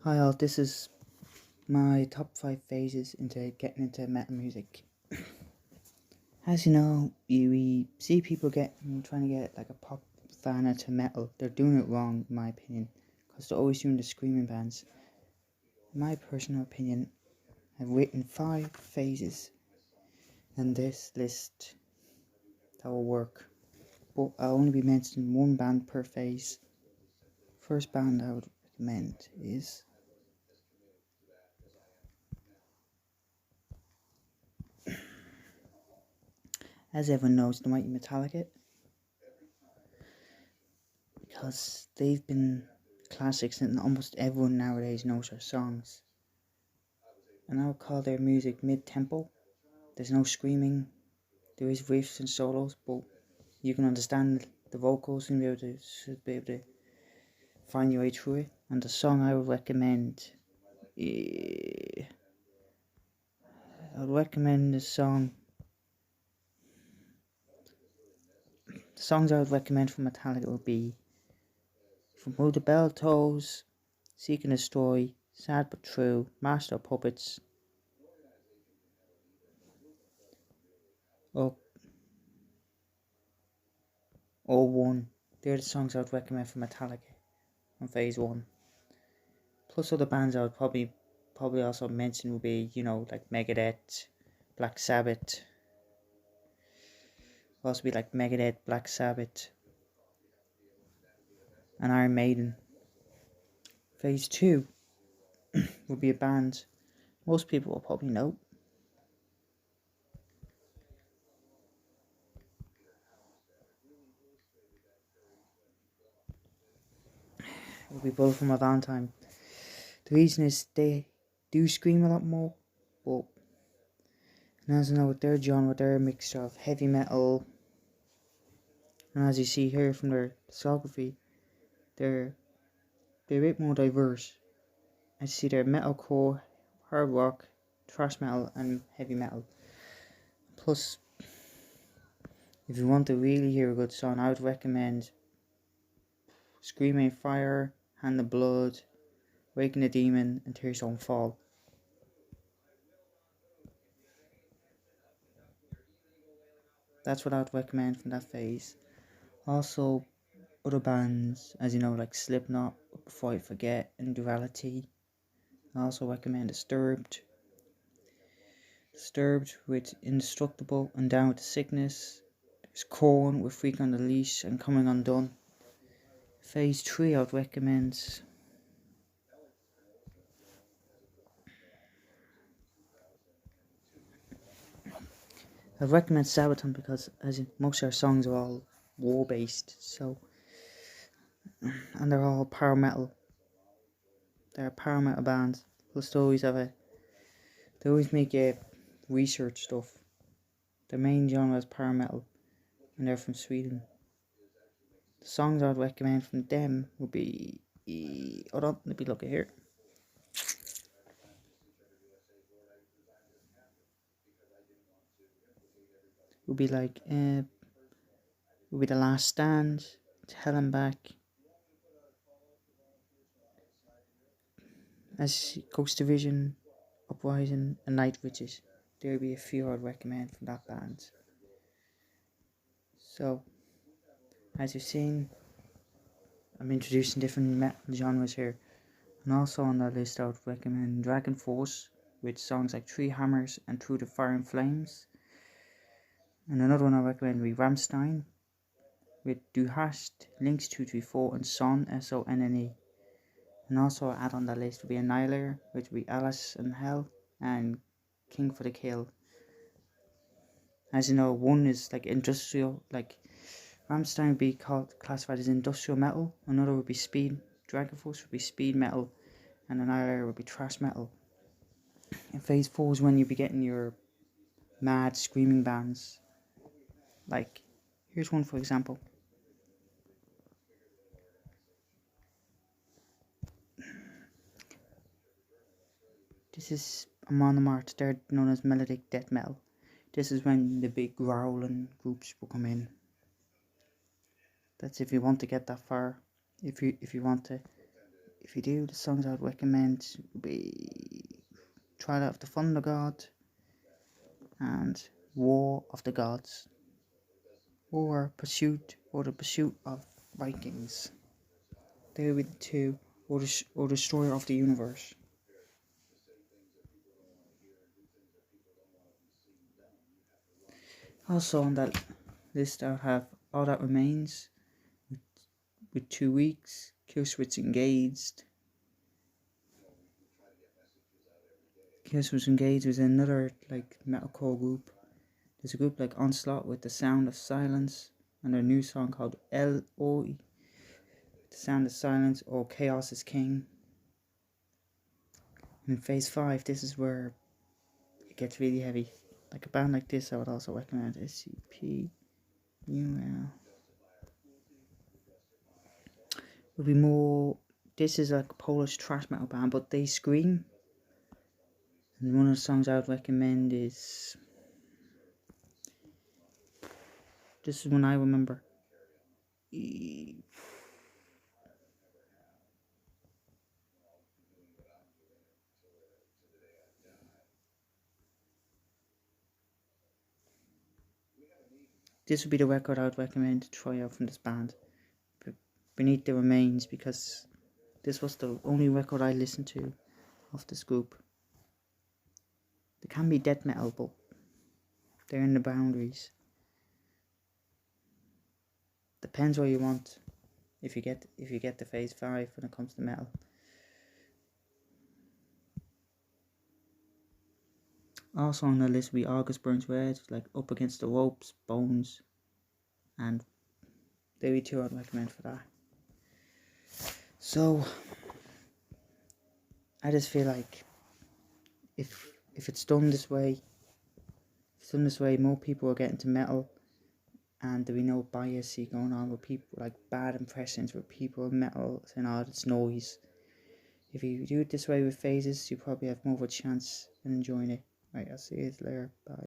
Hi all, this is my top 5 phases into getting into metal music. As you know, we see people trying to get like a pop fan into metal. They're doing it wrong, in my opinion, because they're always doing the screaming bands. In my personal opinion, I've written 5 phases in this list that will work, but I'll only be mentioning one band per phase. First band I would recommend is as everyone knows, the mighty Metallica, because they've been classics and almost everyone nowadays knows their songs. And I would call their music mid-tempo. There's no screaming, there is riffs and solos, but you can understand the vocals and should be able to find your way through it. And the song I would recommend, I would recommend the songs I would recommend from Metallica would be From Who the Bell Tolls, Seek and Destroy, Sad But True, Master of Puppets, or One. They're the songs I would recommend from Metallica on phase 1. Plus other bands I would probably also mention would be, like Megadeth, Black Sabbath. Would also be like Megadeth, Black Sabbath, and Iron Maiden. Phase 2 would be a band most people will probably know. It would be Bullet for My Valentine. The reason is they do scream a lot more, but as you know, with their genre, they're a mixture of heavy metal, and as you see here from their discography, they're a bit more diverse. As you see, they're metalcore, hard rock, thrash metal, and heavy metal. Plus, if you want to really hear a good song, I would recommend Screaming Fire, Hand of Blood, Waking the Demon, and Tears Don't Fall. That's what I would recommend from that phase. Also, other bands, as you know, like Slipknot, Before I Forget, and Duality. I also recommend Disturbed with Indestructible and Down with the Sickness. There's Korn with Freak on the Leash and Coming Undone. Phase 3 I would recommend Sabaton because most of our songs are all war based, and they're all power metal. They're power metal bands. Plus they always make research stuff. Their main genre is power metal and they're from Sweden. The songs I would recommend from them would be hold on, let me look at here. Would be like would be The Last Stand, To Hell and Back, as Ghost Division, Uprising, and Night Witches. There would be a few I'd recommend from that band. So, as you've seen, I'm introducing different metal genres here. And also on that list I would recommend Dragon Force with songs like Three Hammers and Through the Fire and Flames. And another one I recommend would be Rammstein with Du Hast, Links 234 and Sonne, Sonne. And also add on that list would be Annihilator, which would be Alice in Hell and King for the Kill. As you know, one is like industrial, like Rammstein would be classified as industrial metal, another would be speed, Dragon Force would be speed metal, and Annihilator would be thrash metal. And phase 4 is when you'll be getting your mad screaming bands. Like, here's one for example. This is Amon Amarth, they're known as melodic death metal. This is when the big growling groups will come in. That's if you want to get that far. If you want to if you do, the songs I would recommend would be Trial of the Thunder God and War of the Gods, or the Pursuit of Vikings. They would be the two, or Destroyer of the Universe. Also on that list I have All That Remains with 2 weeks, Killswitch Engaged. Killswitch Engaged was another like metalcore group. There's a group like Onslaught with The Sound of Silence and their new song called L.O.E. The Sound of Silence, or Chaos is King. And in phase 5, this is where it gets really heavy. Like a band like this I would also recommend SCP-UL. Would be more, this is like a Polish thrash metal band, but they scream. And one of the songs I would recommend is, this is one I remember. This would be the record I would recommend to try out from this band, Beneath the Remains, because this was the only record I listened to of this group. They can be death metal, but they're in the boundaries. Depends what you want. If you get to phase 5 when it comes to metal. Also on the list will be August Burns Red, like Up Against the Ropes, Bones, and they be two I'd recommend for that. So I just feel like if it's done this way, more people are getting to metal, and there be no bias going on with people, like bad impressions with people in metal saying, oh, it's noise. If you do it this way with phases, you probably have more of a chance in enjoying it. Right, I'll see you later. Bye.